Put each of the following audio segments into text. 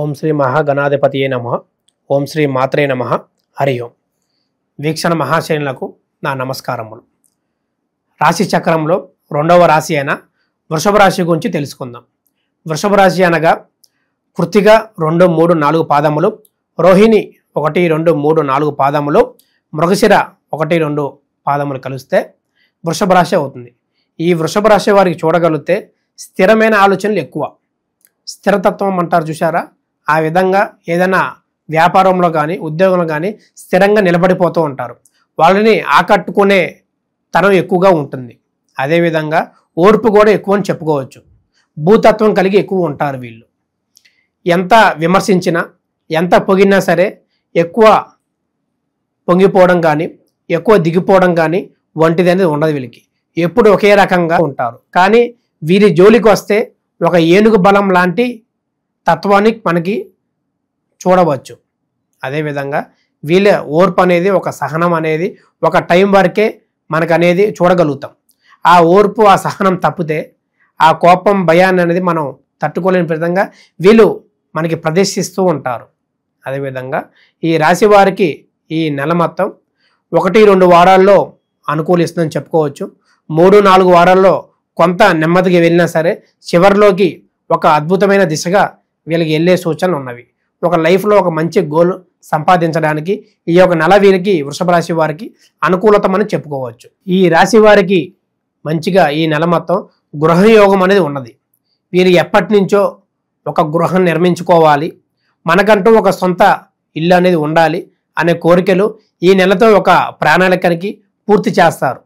ఓం శ్రీ మహాగణాధిపతియే నమః. ఓం శ్రీ మాత్రే నమః. హరి ఓం. వీక్షణ మహాశైనులకు నా నమస్కారములు. రాశి చక్రంలో రెండవ రాశి అయిన వృషభ రాశి గురించి తెలుసుకుందాం. వృషభ రాశి అనగా కృత్తిక 2, 3, 4 పాదములు, రోహిణి 1, 2, 3, 4 పాదములు, మృగశిర 1, 2 పాదములు కలిస్తే వృషభ రాశి అవుతుంది. ఈ వృషభ రాశి వారికి చూడగలిగితే స్థిరమైన ఆలోచనలు ఎక్కువ, స్థిరతత్వం అంటారు చూసారా, ఆ విధంగా ఏదైనా వ్యాపారంలో కానీ ఉద్యోగంలో కానీ స్థిరంగా నిలబడిపోతూ ఉంటారు. వాళ్ళని ఆకట్టుకునే తనం ఎక్కువగా ఉంటుంది. అదేవిధంగా ఓర్పు కూడా ఎక్కువ అని చెప్పుకోవచ్చు. భూతత్వం కలిగి ఎక్కువ ఉంటారు వీళ్ళు. ఎంత విమర్శించినా ఎంత పొగినా సరే ఎక్కువ పొంగిపోవడం కానీ ఎక్కువ దిగిపోవడం కానీ వంటిది అనేది ఉండదు. వీళ్ళకి ఎప్పుడు ఒకే రకంగా ఉంటారు. కానీ వీరి జోలికి వస్తే ఒక ఏనుగు బలం లాంటి తత్వాన్ని మనకి చూడవచ్చు. అదేవిధంగా వీళ్ళ ఓర్పు అనేది, ఒక సహనం అనేది ఒక టైం వరకే మనకు అనేది చూడగలుగుతాం. ఆ ఓర్పు ఆ సహనం తప్పితే ఆ కోపం భయాన్ని అనేది మనం తట్టుకోలేని విధంగా వీళ్ళు మనకి ప్రదర్శిస్తూ ఉంటారు. అదేవిధంగా ఈ రాశి వారికి ఈ నెల మొత్తం 1-2 వారాల్లో అనుకూలిస్తుందని చెప్పుకోవచ్చు. 3-4 వారాల్లో కొంత నెమ్మదిగా వెళ్ళినా సరే చివరిలోకి ఒక అద్భుతమైన దిశగా వీళ్ళకి వెళ్ళే సూచనలు ఉన్నవి. ఒక లైఫ్లో ఒక మంచి గోల్ సంపాదించడానికి ఈ యొక్క నెల వీరికి వృషభ రాశి వారికి అనుకూలతమని చెప్పుకోవచ్చు. ఈ రాశి వారికి మంచిగా ఈ నెల మొత్తం గృహయోగం అనేది ఉన్నది. వీరు ఎప్పటి నుంచో ఒక గృహం నిర్మించుకోవాలి, మనకంటూ ఒక సొంత ఇల్లు అనేది ఉండాలి అనే కోరికలు ఈ నెలతో ఒక ప్రణాళికనికి పూర్తి చేస్తారు.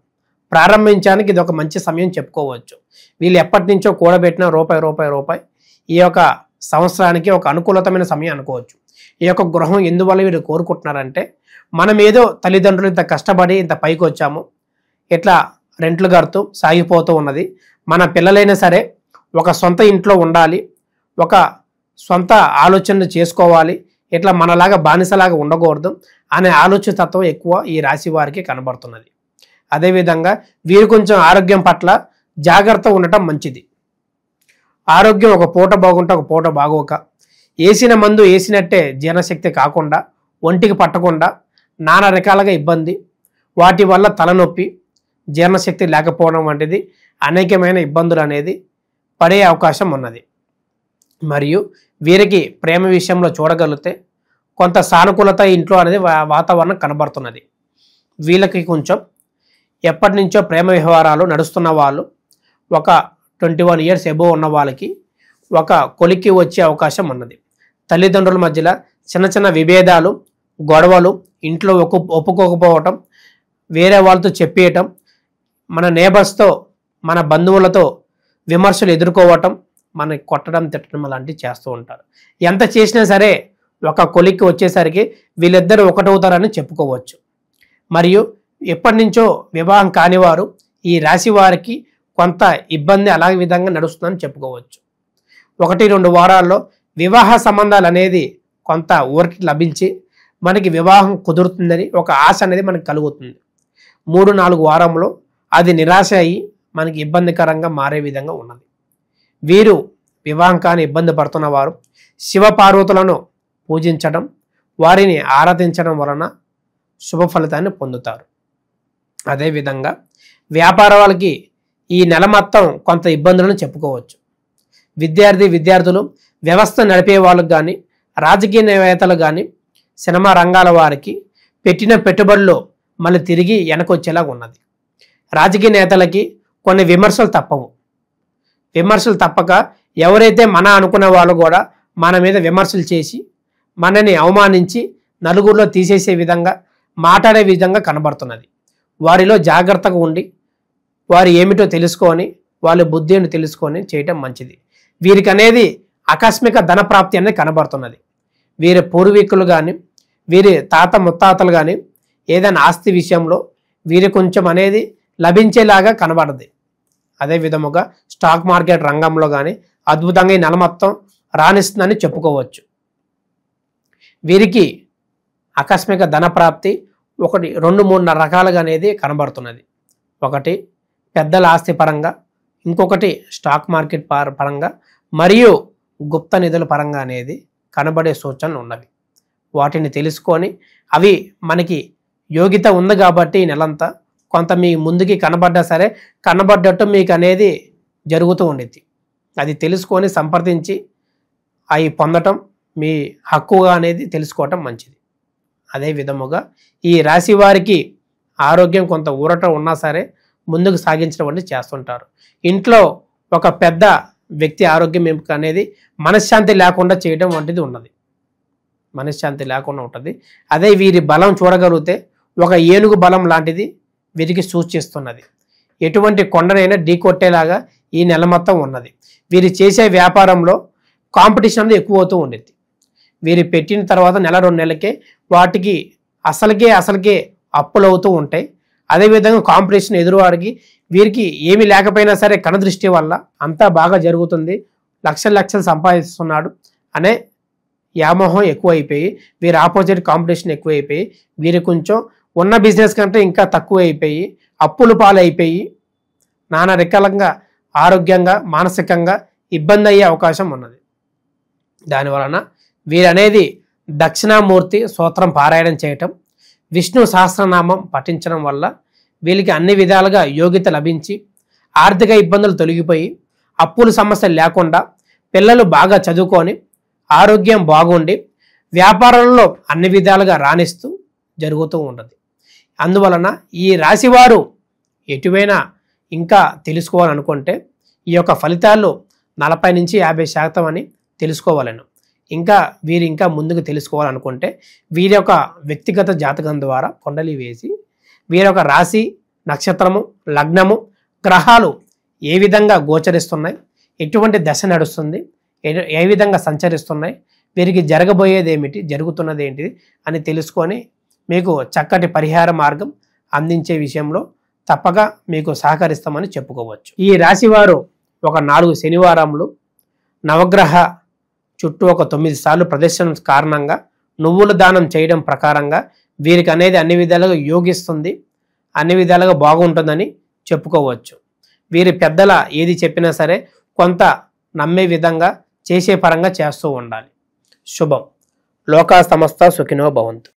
ప్రారంభించడానికి ఇది ఒక మంచి సమయం చెప్పుకోవచ్చు. వీళ్ళు ఎప్పటి నుంచో కూడబెట్టిన రూపాయి ఈ యొక్క సంవత్సరానికి ఒక అనుకూలతమైన సమయం అనుకోవచ్చు. ఈ యొక్క గృహం ఎందువల్ల వీరు కోరుకుంటున్నారంటే, మనం ఏదో తల్లిదండ్రులు ఇంత కష్టపడి ఇంత పైకి వచ్చాము, ఇట్లా రెంట్లు కడుతూ సాగిపోతూ ఉన్నది, మన పిల్లలైనా సరే ఒక సొంత ఇంట్లో ఉండాలి, ఒక సొంత ఆలోచనలు చేసుకోవాలి, ఇట్లా మనలాగా బానిసలాగా ఉండకూడదు అనే ఆలోచన తత్వం ఎక్కువ ఈ రాశి వారికి కనబడుతున్నది. అదేవిధంగా వీరు కొంచెం ఆరోగ్యం పట్ల జాగ్రత్త ఉండటం మంచిది. ఆరోగ్యం ఒక పూట బాగుంటే ఒక పూట బాగోక, వేసిన మందు వేసినట్టే జీర్ణశక్తి కాకుండా, ఒంటికి పట్టకుండా నానా రకాలుగా ఇబ్బంది, వాటి వల్ల తలనొప్పి, జీర్ణశక్తి లేకపోవడం వంటిది అనేకమైన ఇబ్బందులు అనేది పడే అవకాశం ఉన్నది. మరియు వీరికి ప్రేమ విషయంలో చూడగలిగితే కొంత సానుకూలత ఇంట్లో అనేది వాతావరణం కనబడుతున్నది. వీళ్ళకి కొంచెం ఎప్పటి నుంచో ప్రేమ వ్యవహారాలు నడుస్తున్న వాళ్ళు, ఒక 21 years అబోవ్ ఉన్న వాళ్ళకి ఒక కొలిక్కి వచ్చే అవకాశం ఉన్నది. తల్లిదండ్రుల మధ్యలో చిన్న చిన్న విభేదాలు, గొడవలు, ఇంట్లో ఒప్పుకోకపోవటం, వేరే వాళ్ళతో చెప్పేయటం, మన నేబర్స్తో మన బంధువులతో విమర్శలు ఎదుర్కోవటం, మనకి కొట్టడం తిట్టడం అలాంటివి చేస్తూ ఉంటారు. ఎంత చేసినా సరే ఒక కొలిక్కి వచ్చేసరికి వీళ్ళిద్దరూ ఒకటవుతారని చెప్పుకోవచ్చు. మరియు ఎప్పటి నుంచో వివాహం కానివారు ఈ రాశి వారికి కొంత ఇబ్బంది అలాగే విధంగా నడుస్తుందని చెప్పుకోవచ్చు. 1-2 వారాల్లో వివాహ సంబంధాలు అనేది కొంత ఊరికి లభించి మనకి వివాహం కుదురుతుందని ఒక ఆశ అనేది మనకు కలుగుతుంది. 3-4 వారంలో అది నిరాశ అయ్యి మనకి ఇబ్బందికరంగా మారే విధంగా ఉన్నది. వీరు వివాహం కాని ఇబ్బంది పడుతున్న వారు శివపార్వతులను పూజించడం, వారిని ఆరాధించడం వలన శుభ ఫలితాన్ని పొందుతారు. అదేవిధంగా వ్యాపార వాళ్ళకి ఈ నెల మొత్తం కొంత ఇబ్బందులను చెప్పుకోవచ్చు. విద్యార్థులు, వ్యవస్థ నడిపే వాళ్ళకు కానీ, రాజకీయవేత్తలు కానీ, సినిమా రంగాల వారికి పెట్టిన పెట్టుబడులు మళ్ళీ తిరిగి వెనకొచ్చేలాగా ఉన్నది. రాజకీయ నేతలకి కొన్ని విమర్శలు తప్పవు. విమర్శలు తప్పక ఎవరైతే మన అనుకునే వాళ్ళు కూడా మన మీద విమర్శలు చేసి మనని అవమానించి నలుగురిలో తీసేసే విధంగా మాట్లాడే విధంగా కనబడుతున్నది. వారిలో జాగ్రత్తగా ఉండి వారు ఏమిటో తెలుసుకొని వాళ్ళ బుద్ధిని తెలుసుకొని చేయటం మంచిది. వీరికి అనేది ఆకస్మిక ధన ప్రాప్తి అనేది కనబడుతున్నది. వీరి పూర్వీకులు కానీ, వీరి తాత ముత్తాతలు కానీ ఏదైనా ఆస్తి విషయంలో వీరి కొంచెం అనేది లభించేలాగా కనబడదు. అదే విధముగా స్టాక్ మార్కెట్ రంగంలో కానీ అద్భుతంగా ఈ నెల మొత్తం రాణిస్తుందని చెప్పుకోవచ్చు. వీరికి ఆకస్మిక ధన ప్రాప్తి 1-2-3 రకాలుగా అనేది కనబడుతున్నది. ఒకటి పెద్దల ఆస్తి పరంగా, ఇంకొకటి స్టాక్ మార్కెట్ పరంగా, మరియు గుప్త నిధుల పరంగా అనేది కనబడే సూచనలు ఉన్నవి. వాటిని తెలుసుకొని అవి మనకి యోగ్యత ఉంది కాబట్టి ఈ నెలంతా కొంత మీ ముందుకి కనబడ్డా సరే కనబడ్డట్టు మీకు అనేది జరుగుతూ ఉండిద్ది. అది తెలుసుకొని సంప్రదించి అవి పొందటం మీ హక్కుగా అనేది తెలుసుకోవటం మంచిది. అదే విధముగా ఈ రాశి వారికి ఆరోగ్యం కొంత ఊరట ఉన్నా సరే ముందుకు సాగించడం వంటి చేస్తుంటారు. ఇంట్లో ఒక పెద్ద వ్యక్తి ఆరోగ్యం అనేది మనశ్శాంతి లేకుండా చేయడం వంటిది ఉన్నది. మనశ్శాంతి లేకుండా ఉంటుంది. అదే వీరి బలం చూడగలిగితే ఒక ఏనుగు బలం లాంటిది వీరికి సూచిస్తున్నది. ఎటువంటి కొండనైనా ఢీకొట్టేలాగా ఈ నెల మొత్తం ఉన్నది. వీరు చేసే వ్యాపారంలో కాంపిటీషన్ అనేది ఎక్కువ అవుతూ ఉండేది. వీరు పెట్టిన తర్వాత నెల 2 నెలలకే వాటికి అసలుకే అప్పులు అవుతూ ఉంటాయి. అదేవిధంగా కాంపిటీషన్ ఎదురువాడికి వీరికి ఏమీ లేకపోయినా సరే కనుదృష్టి వల్ల అంతా బాగా జరుగుతుంది, లక్షలు సంపాదిస్తున్నాడు అనే వ్యామోహం ఎక్కువైపోయి వీరి ఆపోజిట్ కాంపిటీషన్ ఎక్కువైపోయి వీరు కొంచెం ఉన్న బిజినెస్ కంటే ఇంకా తక్కువ అయిపోయి అప్పులు పాలైపోయి నానా రకాలంగా ఆరోగ్యంగా మానసికంగా ఇబ్బంది అయ్యే అవకాశం ఉన్నది. దానివలన వీరనేది దక్షిణామూర్తి స్తోత్రం పారాయణం చేయటం, విష్ణు సహస్రనామం పఠించడం వల్ల వీళ్ళకి అన్ని విధాలుగా యోగ్యత లభించి ఆర్థిక ఇబ్బందులు తొలగిపోయి అప్పుల సమస్యలు లేకుండా పిల్లలు బాగా చదువుకొని ఆరోగ్యం బాగుండి వ్యాపారంలో అన్ని విధాలుగా రాణిస్తూ జరుగుతూ ఉంటుంది. అందువలన ఈ రాశివారు ఎటువైనా ఇంకా తెలుసుకోవాలనుకుంటే ఈ యొక్క ఫలితాల్లో 40 నుంచి 50% అని తెలుసుకోవాలను. వీరు ఇంకా ముందుకు తెలుసుకోవాలనుకుంటే వీరి యొక్క వ్యక్తిగత జాతకం ద్వారా కొండలి వేసి వీరి యొక్క రాశి, నక్షత్రము, లగ్నము, గ్రహాలు ఏ విధంగా గోచరిస్తున్నాయి, ఎటువంటి దశ నడుస్తుంది, ఏ విధంగా సంచరిస్తున్నాయి, వీరికి జరగబోయేది ఏమిటి, జరుగుతున్నది ఏంటిది అని తెలుసుకొని మీకు చక్కటి పరిహార మార్గం అందించే విషయంలో తప్పక మీకు సహకరిస్తామని చెప్పుకోవచ్చు. ఈ రాశివారు ఒక 4 శనివారములు నవగ్రహ చుట్టూ ఒక 9 సార్లు ప్రదర్శన కారణంగా నువ్వుల దానం చేయడం ప్రకారంగా వీరికి అనేది అన్ని విధాలుగా యోగిస్తుంది, అన్ని విధాలుగా బాగుంటుందని చెప్పుకోవచ్చు. వీరి పెద్దల ఏది చెప్పినా సరే కొంత నమ్మే విధంగా చేసే పరంగా చేస్తూ ఉండాలి. శుభం. లోకా సమస్త సుఖినో భవంతు.